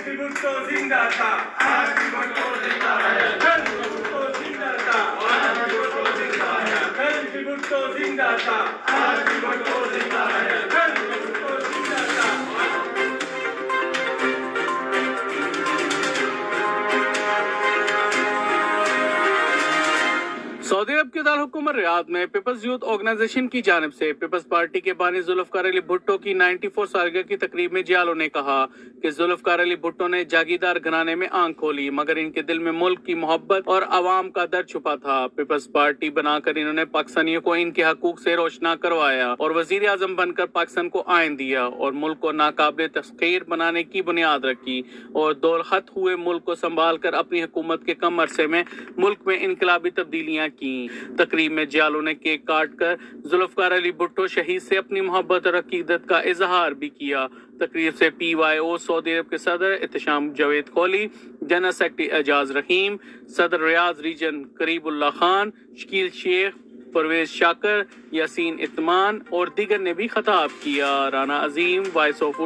भुट्टो जिंदा था, आज भी भुट्टो जिंदा है। कल भी भुट्टो जिंदा था, आज भी भुट्टो जिंदा है। कल भी भुट्टो जिंदा था, आज भी भुट्टो जिंदा है। कल भी भुट्टो जिंदा था। सऊदी अरब के दारुल हुकूमत रियाद में पीपल्स यूथ ऑर्गेनाइजेशन की जानिब से पीपल्स पार्टी के बानी जुल्फकार अली भुट्टो की 94 सालगिरह की तकरीब में जियालो ने कहा कि जुल्फकार अली भुट्टो ने जागीरदार घराने में आंख खोली, मगर इनके दिल में मुल्क की मोहब्बत और अवाम का दर्द छुपा था। पीपल्स पार्टी बनाकर इन्होंने पाकिस्तानियों को इनके हकूक से रोशना करवाया और वजीर आजम बनकर पाकिस्तान को आइन दिया और मुल्क को नाकाबिल तस्खीर बनाने की बुनियाद रखी और दौलखत हुए मुल्क को संभाल कर अपनी हुकूमत के कम अरसे में मुल्क में इनकलाबी तब्दीलियां की। तकरीब में जियालो ने केक काट कर जुल्फकार अली भुट्टो शहीद से अपनी मोहब्बत और अकीदत का इजहार भी किया। तकरीब से PYO सऊदी अरब के सदर एहतशाम जावेद कोहली, जनरल सेक्रेटरी एजाज रहीम, सदर रियाज रीजन करीबुल्लाह खान, शकील शेख, परवेज शाकर, यासीन इत्मान और दीगर ने भी खिताब किया। राना अजीम, वॉइस ऑफ